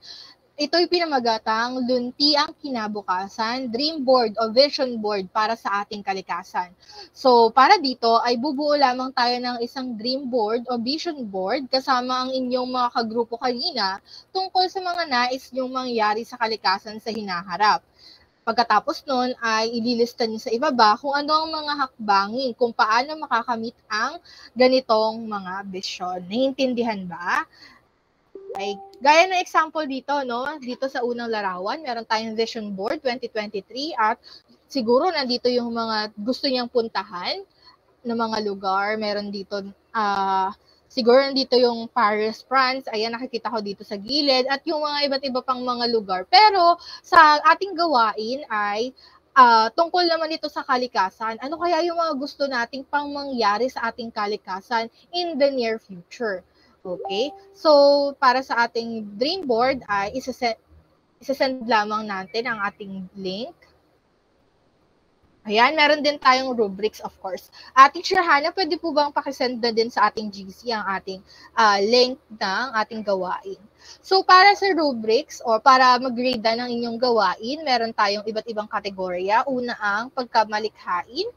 ito'y pinamagatang lunti ang kinabukasan, dream board o vision board para sa ating kalikasan. So, para dito ay bubuo lamang tayo ng isang dream board o vision board kasama ang inyong mga kagrupo kanina tungkol sa mga nais nyong mangyari sa kalikasan sa hinaharap. Pagkatapos nun ay ililista niyo sa ibaba kung ano ang mga hakbangin, kung paano makakamit ang ganitong mga vision. Naiintindihan ba? Ay, gaya ng example dito, no? Dito sa unang larawan, meron tayong vision board 2023 at siguro nandito yung mga gusto niyang puntahan na mga lugar. Meron dito, siguro nandito yung Paris, France. Ayan, nakikita ko dito sa gilid. At yung mga iba't iba pang mga lugar. Pero sa ating gawain ay tungkol naman ito sa kalikasan. Ano kaya yung mga gusto nating pang mangyari sa ating kalikasan in the near future? Okay? So, para sa ating dream board ay isasend lamang natin ang ating link. Ayan, meron din tayong rubrics, of course. Teacher Hannah, pwede po bang pakisend na din sa ating GC ang ating link ng ating gawain? So, para sa rubrics or para mag-grade na ng inyong gawain, meron tayong iba't ibang kategorya. Una ang pagkamalikhain.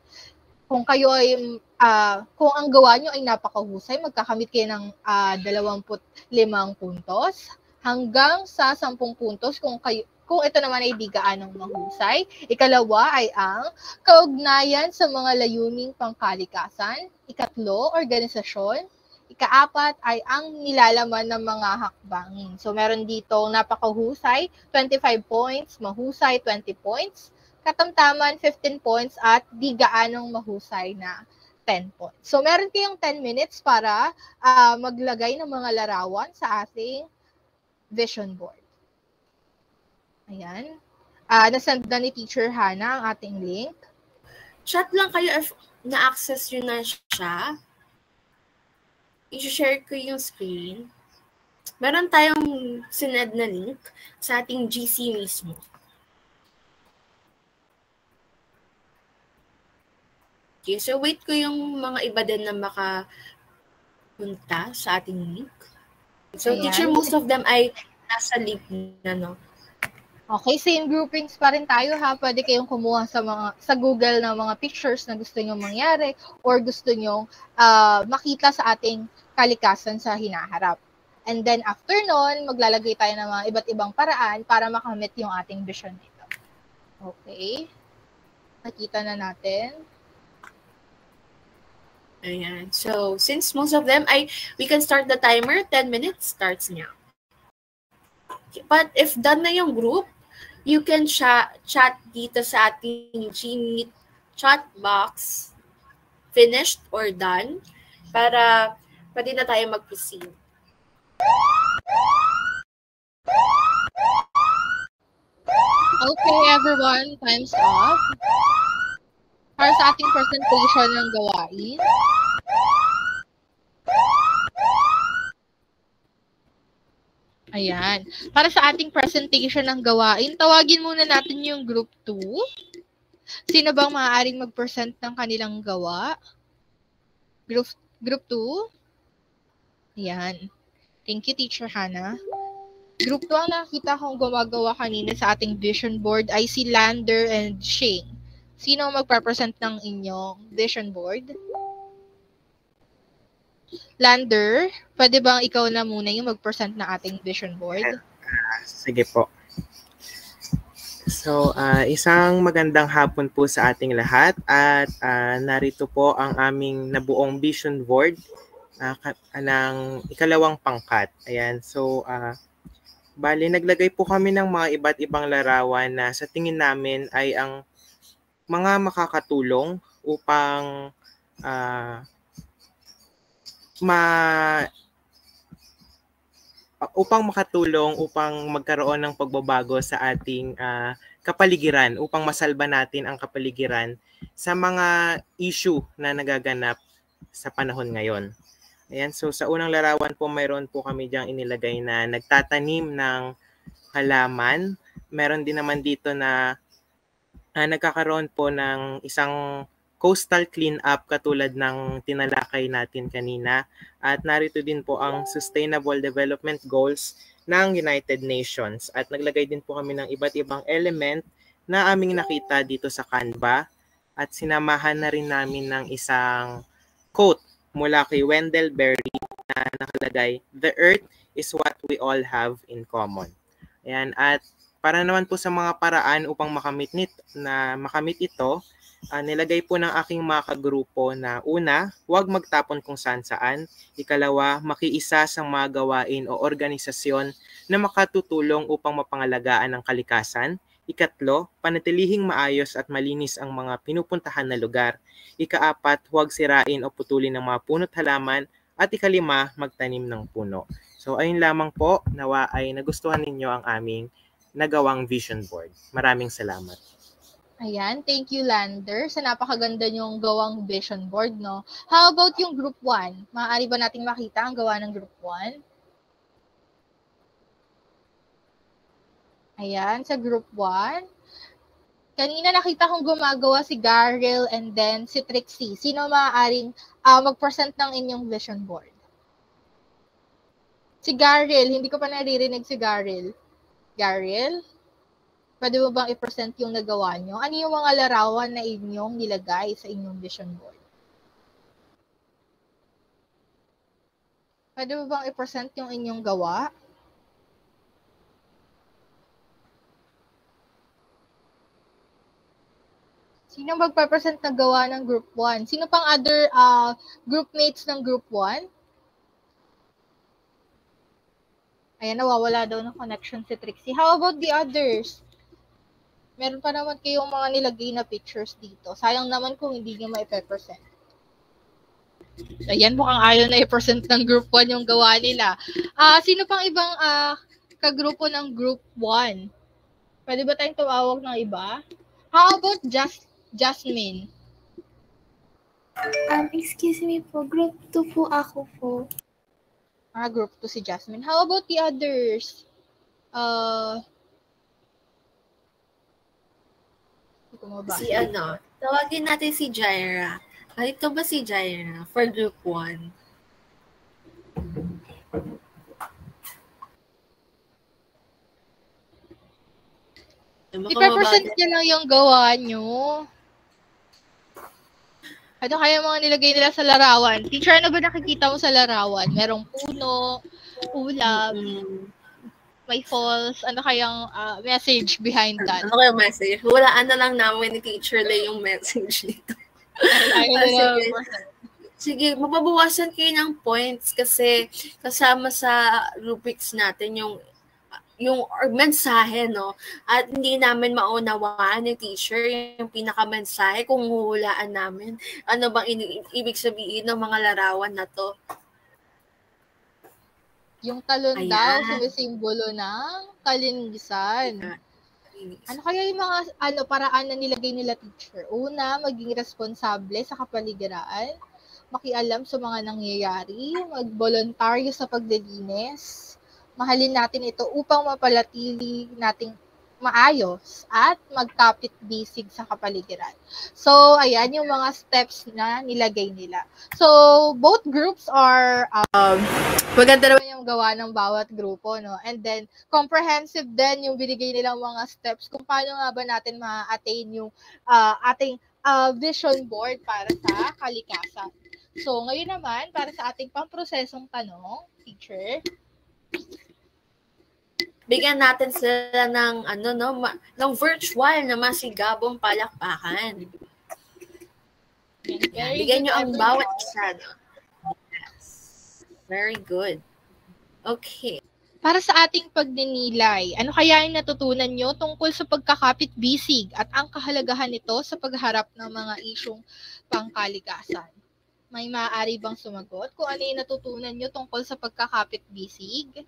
Kung kayo ay kung ang gawa nyo ay napakahusay, magkakamit kayo ng 25 puntos hanggang sa 10 puntos kung ito naman ay di gaanong mahusay. Ikalawa ay ang kaugnayan sa mga layuning pangkalikasan. Ikatlo, organisasyon. Ikaapat ay ang nilalaman ng mga hakbangin. So meron dito napakahusay, 25 points, mahusay, 20 points. Katamtaman, 15 points at di gaanong mahusay na 10 points. So, meron kayong 10 minutes para maglagay ng mga larawan sa ating vision board. Ayan. Nasend na ni Teacher Hannah ang ating link. Chat lang kayo if na-access yun na siya. I-share ko yung screen. Meron tayong sined na link sa ating GC mismo. Okay, so wait ko yung mga iba din na makapunta sa ating link. So, Ayan. Teacher, most of them ay nasa link na, no? Okay, same groupings pa rin tayo ha. Pwede kayong kumuha sa Google ng mga pictures na gusto nyo mangyari or gusto nyo makita sa ating kalikasan sa hinaharap. And then after nun, maglalagay tayo ng mga iba't ibang paraan para makamit yung ating vision nito. Okay. Nakita na natin. Ayan. So, since most of them we can start the timer. 10 minutes starts now. But if done na yung group, you can chat dito sa ating Gmeet chat box, finished or done, para pwede na tayo mag-proceed. Okay, everyone, time's up. Para sa ating presentation ng gawain. Ayan. Para sa ating presentation ng gawain, tawagin muna natin yung group 2. Sino bang maaaring mag-present ng kanilang gawa? Group 2? Ayan. Thank you, Teacher Hannah. Group 2 ang nakita kong gumagawa kanina sa ating vision board ay si Lander and Shane. Sino ang magpapresent ng inyong vision board? Lander, pwede bang ikaw na muna yung mag-present na ating vision board? Sige po. So, isang magandang hapon po sa ating lahat at narito po ang aming nabuong vision board ng ikalawang pangkat. Ayan, so bali naglagay po kami ng mga iba't ibang larawan na sa tingin namin ay ang mga makakatulong upang upang magkaroon ng pagbabago sa ating kapaligiran, upang masalba natin ang kapaligiran sa mga issue na nagaganap sa panahon ngayon. Ayan, so sa unang larawan po, mayroon po kami diyang inilagay na nagtatanim ng halaman. Meron din naman dito na nagkakaroon po ng isang coastal cleanup katulad ng tinalakay natin kanina. At narito din po ang Sustainable Development Goals ng United Nations. At naglagay din po kami ng iba't ibang element na aming nakita dito sa Canva. At sinamahan na rin namin ng isang quote mula kay Wendell Berry na nakalagay, "The earth is what we all have in common." Ayan, at para naman po sa mga paraan upang makamit ito, nilagay po ng aking mga kagrupo na una, huwag magtapon kung saan-saan. Ikalawa, makiisa sa mga gawain o organisasyon na makatutulong upang mapangalagaan ang kalikasan. Ikatlo, panatilihing maayos at malinis ang mga pinupuntahan na lugar. Ikaapat, huwag sirain o putulin ng mga puno't halaman. At ikalima, magtanim ng puno. So ayun lamang po, nawa ay nagustuhan ninyo ang aming nagawang vision board. Maraming salamat. Ayan, thank you Lander sa napakaganda niyong gawang vision board, no? How about yung group 1? Maaari ba nating makita ang gawa ng group 1? Ayan, sa group 1. Kanina nakita kong gumagawa si Garrel and then si Trixie. Sino maaaring mag-present ng inyong vision board? Si Garrel, hindi ko pa naririnig si Garrel. Garrel? Pwede mo bang i-present yung nagawa nyo? Ano yung mga larawan na inyong nilagay sa inyong vision board? Pwede mo bang i-present yung inyong gawa? Sino magpa-present na gawa ng group 1? Sino pang other group mates ng group 1? Ayan, nawawala daw ng connection si Trixie. How about the others? Meron pa naman kayong mga nilagay na pictures dito. Sayang naman kung hindi nyo ma-present. Ayan, mukhang ayaw na i-present ng group 1 yung gawa nila. Sino pang ibang kagrupo ng group 1? Pwede ba tayong tumawag ng iba? How about Jasmine? Excuse me po, group 2 po ako po. Group 2 si Jasmine. How about the others? Si tawagin natin si Jaira. Ito ba si Jaira for group 1? I-present niya lang yung gawa nyo. Ano kaya mga nilagay nila sa larawan? Teacher, ano ba nakikita mo sa larawan? Merong puno, ulap, may falls, ano kayang message behind that? Ano kayang message? Walaan na lang namin ni Teacher Lay yung message nito. Sige, mababawasan kayo ng points kasi kasama sa rubrics natin yung mensahe, no? At hindi namin maunawaan ni teacher yung pinaka-mensahe kung huhulaan namin. Ano bang ibig sabihin ng mga larawan na to? Yung talon daw, sumisimbolo ng kalinisan. Ano kaya yung mga paraan na nilagay nila teacher? Una, maging responsable sa kapaligiran, makialam sa mga nangyayari, mag-voluntaryo sa paglilinis, mahalin natin ito upang mapalatili nating maayos at magkapit-bisig sa kapaligiran. So, ayan yung mga steps na nilagay nila. So, both groups are maganda naman yung gawa ng bawat grupo, no? And then, comprehensive din yung binigay nilang mga steps kung paano nga ba natin ma-attain yung ating vision board para sa kalikasan. So, ngayon naman, para sa ating pamprosesong tanong, teacher, bigyan natin sila ng ng virtual na masigabong palakpakan. Bigyan nyo ang bawat isa. Yes. Very good. Okay. Para sa ating pagdinilay, ano kaya yung natutunan nyo tungkol sa pagkakapit-bisig at ang kahalagahan nito sa pagharap ng mga isyong pangkalikasan? May maaari bang sumagot kung ano yung natutunan nyo tungkol sa pagkakapit-bisig?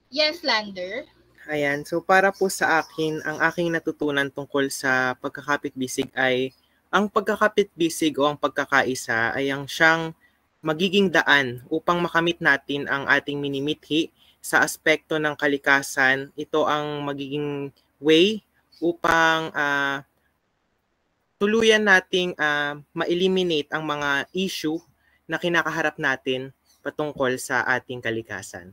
Yes, Lander? Ayan, so para po sa akin, ang aking natutunan tungkol sa pagkakapit-bisig ay ang pagkakapit-bisig o ang pagkakaisa ay ang siyang magiging daan upang makamit natin ang ating minimithi sa aspekto ng kalikasan. Ito ang magiging way upang tuluyan nating ma-eliminate ang mga issue na kinakaharap natin patungkol sa ating kalikasan.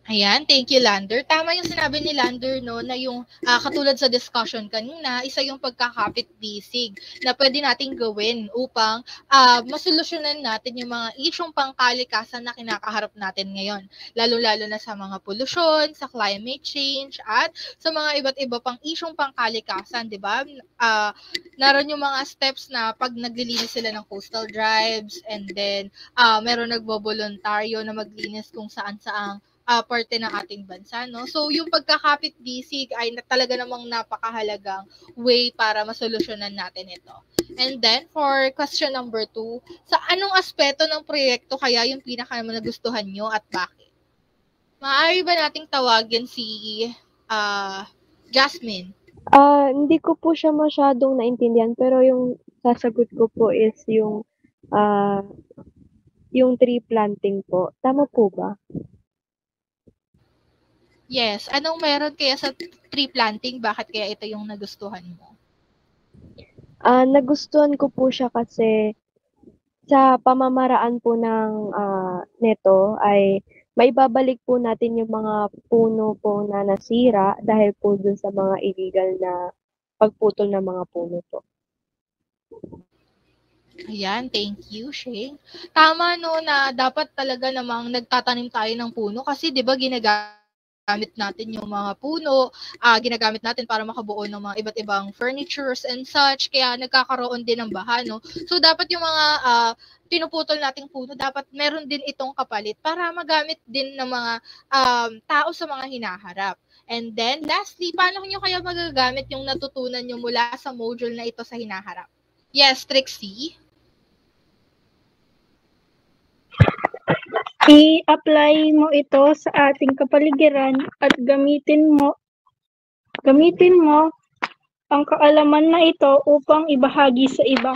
Ayan, thank you, Lander. Tama yung sinabi ni Lander, no, na yung katulad sa discussion kanina, isa yung pagkakapit-bisig na pwede nating gawin upang masolusyonan natin yung mga isyong pangkalikasan na kinakaharap natin ngayon. Lalo-lalo na sa mga pollution, sa climate change, at sa mga iba't iba pang isyong pangkalikasan, di ba? Naroon yung mga steps na pag naglilinis sila ng coastal drives, and then meron nagbobolontaryo na maglinis kung saan-saang parte ng ating bansa, no? So, yung pagkakapit-bisig ay talaga namang napakahalagang way para masolusyonan natin ito. And then, for question number 2, sa anong aspeto ng proyekto kaya yung pinaka-nagustuhan nyo at bakit? Maaari ba nating tawagin si Jasmine? Hindi ko po siya masyadong naintindihan, pero yung sasagot ko po is yung tree planting po. Tama po ba? Yes. Anong meron kaya sa tree planting? Bakit kaya ito yung nagustuhan mo? Nagustuhan ko po siya kasi sa pamamaraan po ng neto ay maibabalik po natin yung mga puno po na nasira dahil po dun sa mga illegal na pagputol ng mga puno po. Ayan, thank you, Shane. Tama, no, na dapat talaga namang nagtatanim tayo ng puno kasi 'di ba ginagamit natin yung mga puno, ginagamit natin para makabuo ng mga iba't ibang furnitures and such, kaya nagkakaroon din ng baha, no? So, dapat yung mga pinuputol nating puno, dapat meron din itong kapalit para magamit din ng mga tao sa mga hinaharap. And then, lastly, paano nyo kaya magagamit yung natutunan nyo mula sa module na ito sa hinaharap? Yes, Trixie? I-apply mo ito sa ating kapaligiran at gamitin mo ang kaalaman na ito upang ibahagi sa iba.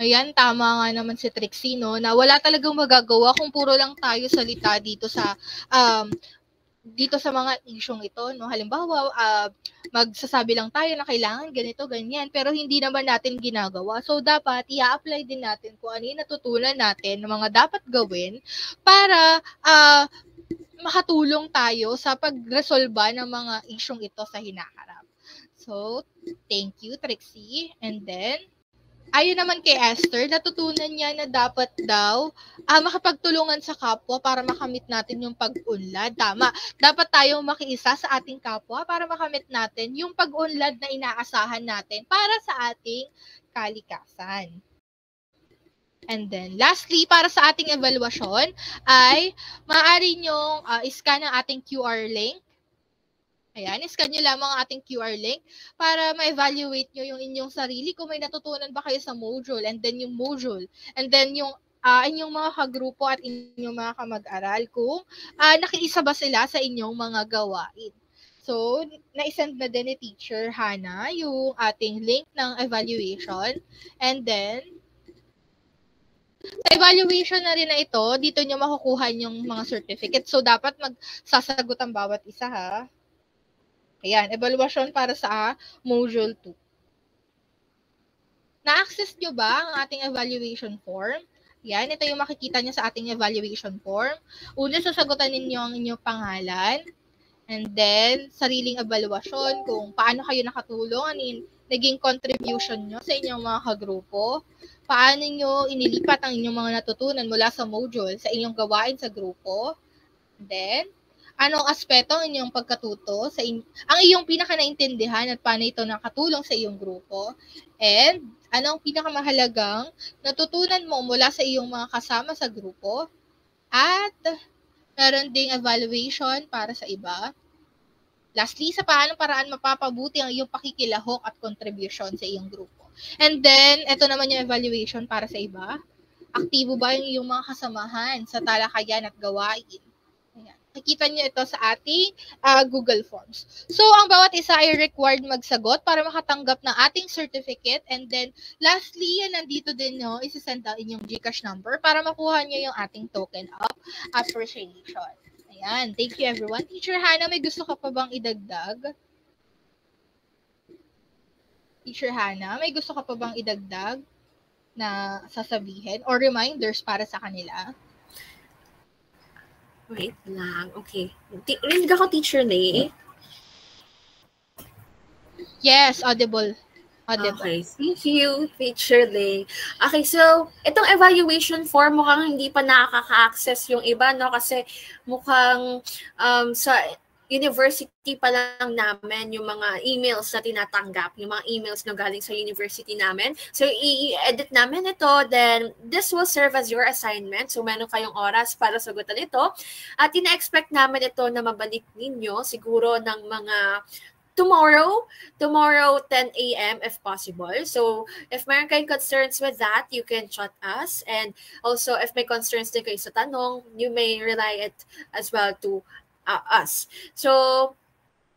Ayan, tama nga naman si Trixie, no, na wala talagang magagawa kung puro lang tayo salita dito sa mga isyong ito, no. Halimbawa, magsasabi lang tayo na kailangan ganito, ganyan, pero hindi naman natin ginagawa. So, dapat i-apply din natin kung ano yung natutunan natin ng mga dapat gawin para makatulong tayo sa pagresolba ng mga isyong ito sa hinaharap. So, thank you, Trixie. And then, ayon naman kay Esther, natutunan niya na dapat daw makapagtulungan sa kapwa para makamit natin yung pag-unlad. Tama. Dapat tayong makiisa sa ating kapwa para makamit natin yung pag-unlad na inaasahan natin para sa ating kalikasan. And then, lastly, para sa ating evaluasyon, ay maaari nyong iscan ang ating QR link. Ayan, iscan nyo lamang ang ating QR link para ma-evaluate nyo yung inyong sarili kung may natutunan ba kayo sa module, and then yung module, and then yung inyong mga kagrupo at inyong mga kamag-aral kung nakiisa ba sila sa inyong mga gawain. So, na-send na din ni Teacher Hannah yung ating link ng evaluation, and then sa evaluation na rin na ito, dito nyo makukuha yung mga certificate. So, dapat magsasagot ang bawat isa, ha? Ayan, evaluation para sa Module 2. Na-access nyo ba ang ating evaluation form? Ayan, ito yung makikita nyo sa ating evaluation form. Una, sasagutan ninyo ang inyong pangalan. And then, sariling evaluation kung paano kayo nakatulong, ano yung naging contribution nyo sa inyong mga kagrupo. Paano nyo inilipat ang inyong mga natutunan mula sa module sa inyong gawain sa grupo. And then, Anong aspeto ang inyong pagkatuto ang iyong pinaka-naintindihan at paano ito nakatulong sa iyong grupo? And anong pinakamahalagang natutunan mo mula sa iyong mga kasama sa grupo? At meron ding evaluation para sa iba. Lastly, sa paanong paraan mapapabuti ang iyong pakikilahok at contribution sa iyong grupo. And then, ito naman yung evaluation para sa iba. Aktibo ba yung iyong mga kasamahan sa talakayan at gawain? Ayan. Nakikita niyo ito sa ating Google Forms. So, ang bawat isa ay required magsagot para makatanggap ng ating certificate. And then, lastly, nandito din nyo, isasend out inyong GCash number para makuha nyo yung ating token of appreciation. Ayan. Thank you, everyone. Teacher Hannah, may gusto ka pa bang idagdag? Teacher Hannah, may gusto ka pa bang idagdag na sasabihin or reminders para sa kanila? Wait lang. Okay. Rinig ako, Teacher Lay. Yes, audible. Okay, thank you, Teacher Lay. Okay, so, itong evaluation form, mukhang hindi pa nakaka-access yung iba, no? Kasi mukhang sa university pa lang namin yung mga emails na tinatanggap, yung mga emails na galing sa university namin. So, i-edit namin ito, then this will serve as your assignment. So, meron kayong oras para sagutan ito. At ina-expect namin ito na mabalik ninyo siguro ng mga tomorrow 10 a.m. if possible. So, if meron kayong concerns with that, you can chat us. And also, if may concerns din kayo sa tanong, you may rely it as well to us. So,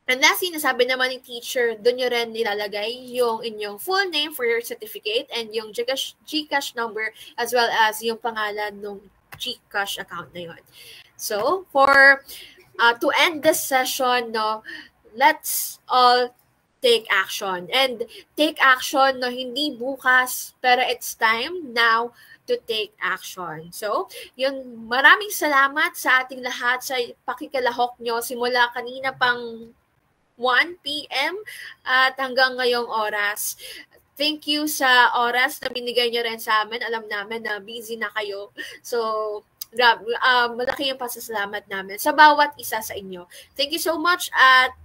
and lastly, nasabi naman ng teacher, doon nyo rin nilalagay yung inyong full name for your certificate and yung GCash number as well as yung pangalan ng GCash account na yun. So, for to end this session, no, let's all take action. And take action, no, hindi bukas, pero it's time now to take action. So, yun, maraming salamat sa ating lahat sa pakikalahok nyo simula kanina pang 1 p.m. at hanggang ngayong oras. Thank you sa oras na binigay nyo rin sa amin. Alam namin na busy na kayo. So, malaki yung pasasalamat namin sa bawat isa sa inyo. Thank you so much at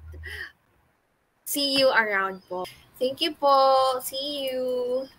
see you around po. Thank you po. See you.